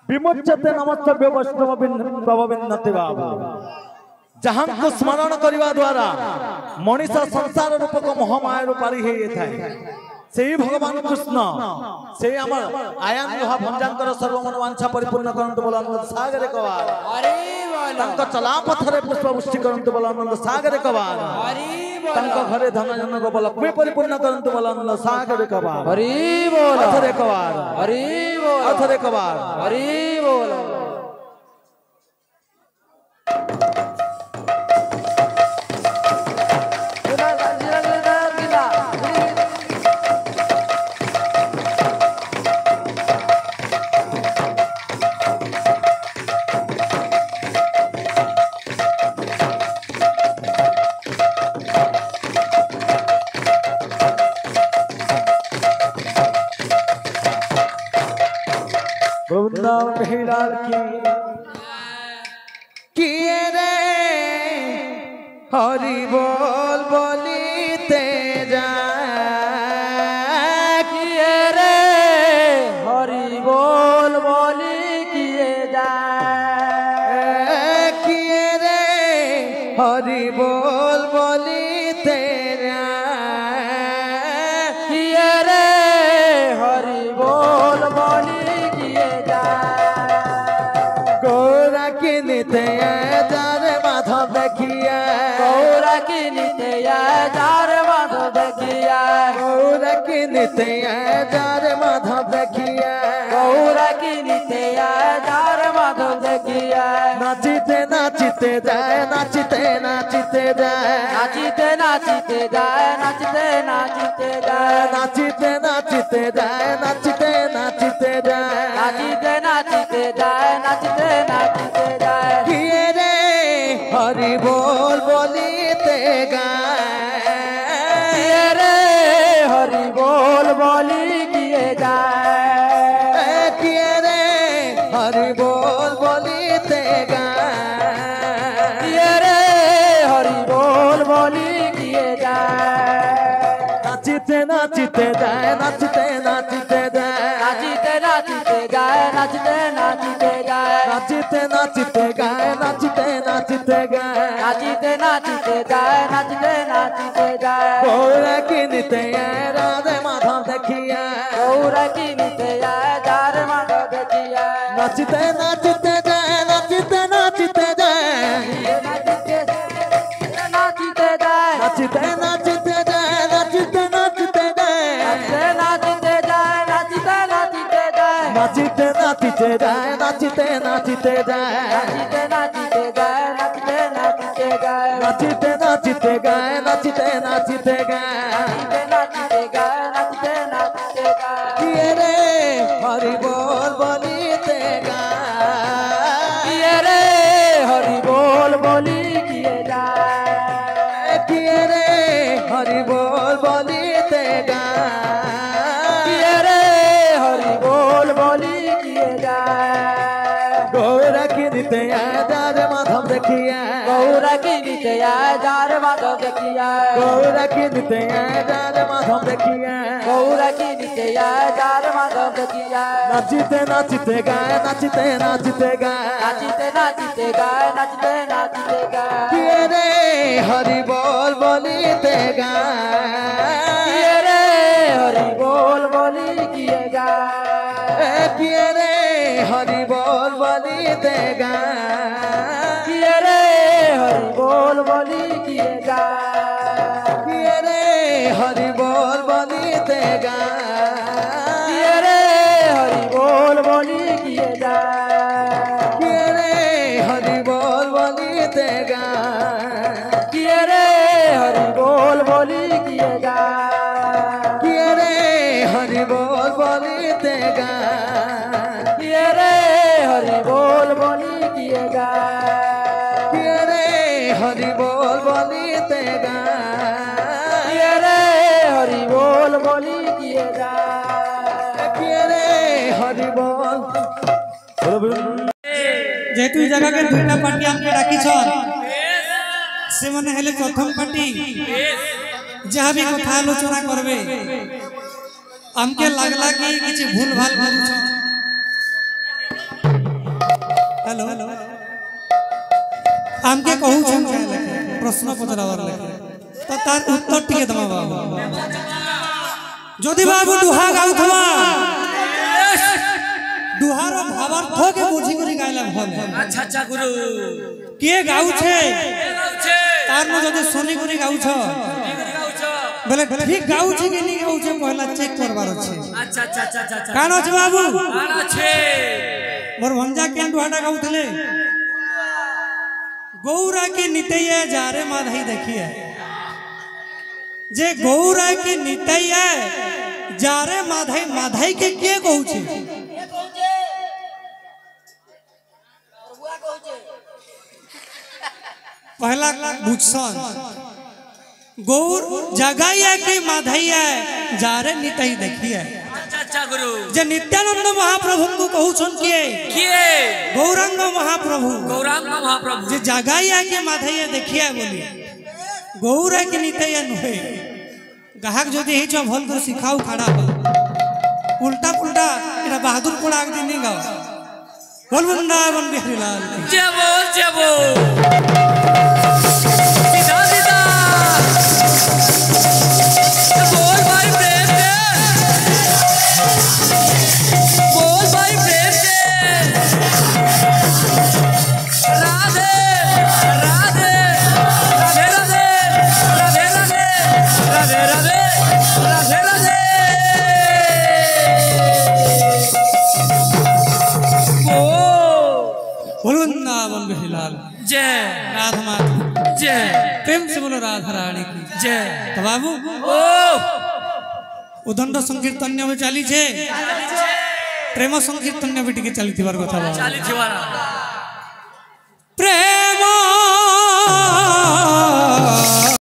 विमुच्यते नमस्तभ्य वैष्णवविन्नति बाबू जहां को स्मरण करने द्वारा मनीष संसार रूप को मोहमाया पारी से भगवान कृष्ण से आयान गुहा भंजांकर सर्वमन वांछा परिपूर्ण करंतु बोलानंद सागर कवार तंक चला पथरे पुष्पवृष्टि करंतु बोलानंद सागर कवार तंक घरे धन जनक लक्ष्मी परिपूर्ण करंतु बोलानंद सागर कवार हरि बोल अथरे कवार हरि बोल अथरे कवार हरि बोल किए रे हरि बोल बोलीते जा किए रे हरि बोल बोली किए जा किए रे हरि बोल बोलीते जा किए रे हरि बोल बोली गौरा की नित्य जार माधव देखिए गौरा की नित्य जार माधव देखिए गौरा की नित्य जार माधव देखिए गौरा की नित्य जार माधव देखिए नाचते नाचते जाए नाचते नाचते जाए नाचते नाचते जाए नाचते नाचते जाए नाचते नाचते जाए नाचते नाचते जाए नाचते नाचते जाए नाचते नाचते जाए किए रे हरि बोल बोलीते गाए किए रे हरि बोल बोली किए जाए किए रे हरि बोल बोलीते गाए किए रे हरि बोल बोली किए जाए नाचते नाचते जाए नाचते नाचते जाए नाचते नाचते जाए नाचते नाचते जाए नाचते नाचते गाए नाचते नाचते गाए नाचते नाचते जाए नाचते नाचते जाए गौरा की नित्य राधे माधव देखिए गौरा की नित्य जार माधव देखिए नाचते नाचते जाए नाचते नाचते जाए नाचते नाचते जाए नाचते नाचते जाए नाचते नाचते जाए नाचते जाए नाचते नाचते जाए नाचते नाचते जाए नाचते नाचते जाए नाचते नाचते जाए नाचते नाचते जाए नाचते नाचते गाए नाचते नाचते गाए नाचते नाचते गाए नाचते नाचते गाए किए रे हरि बोल बोलीते गाए किए रे हरि बोल बोली किए जाए किए रे हरि बोल बोलीते गाए किए रे हरि बोल बोली किए जाए गौरा की नित्य जार माधव देखिए गौरा की नित्य जार माधव देखिए गौरा की नित्य जार माधव देखिए गौरा की नित्य जार माधव देखिए नाचते नाचते गाए नाचते नाचते गाए नाचते नाचते गाए नाचते नाचते गाए किए रे हरि बोल बोलीते गाए किए रे हरि बोल बोली किए गाए किए रे हरि बोल बोलीते गाए किए रे हरि बोल बोली किए जाए किए रे हरि बोल बोलीते गाए किए रे हरि बोल बोली किए जाए किए रे हरि बोल बोलीते गाए किए रे हरि बोल बोली किए जाए किए रे हरि बोल बोलीते गाए किए रे हरि बोल बोली किए जाए किए रे हरि बोल बोलीते गाए किए रे हरि बोल बोली किए जाए किए रे हरि बोल जेतु जगह के दुईटा पार्टी हमके डाकी छन से माने हेले प्रथम पार्टी जहाँ भी कथा आलोचना करबे हमके लागला कि किछि भूल भाल करू छ हेलो हमके कहू छन प्रश्न पचरावर लेके तो तार उत्तर टिके दमा बाबू যদি বাবু দুহা গাউথবা দুহার ভাবার্থ কে বুঝি করি গাইলা ভাবে আচ্ছা আচ্ছা গুরু কে গাউছে তার ন যদি শুনি করি গাউছ বলে ঠিক গাউছে কি নি গাউছে পহলা চেক করবার আছে আচ্ছা আচ্ছা আচ্ছা আচ্ছা কান আছে বাবু কান আছে মোর ভঞ্জা কেন দুহাটা গাউতলে গৌরা কি নিতেয়া যারে মাধাই দেখিয়ে जे गौरा की नितैया जारे माधाई माधाई के के कहूचे पहला बुझसन गौर जगाइया की माधाइया जारे नितई देखिए अच्छा गुरु जे नित्यानंद महाप्रभु को कहूछन किए गौरांग महाप्रभु जे जगाइया की माधाइया देखिए बोली गौरा की नितैया नुहे गाहक जदि हे भल कर सिखाऊ खड़ा हो उल्टा पुल्टा एरा बहादुर पड़ा आग दिन गाओ बोल वृंदावन बिहारी लाल जय बोल सीधा सीधा बोल भाई प्रेम से बोल भाई प्रेम से राधे राधे राधे राधे राधे राधे राधे राधे राधे राधे बोल वृंदावन बिहारी लाल जय राधा माता जय प्रेम से बोलो राधा रानी की जय तो बाबू ओ उदंड संकीर्तन्य में चली छे प्रेम संकीर्तन्य भी टिके चली थिबार कथा चाली थिवारा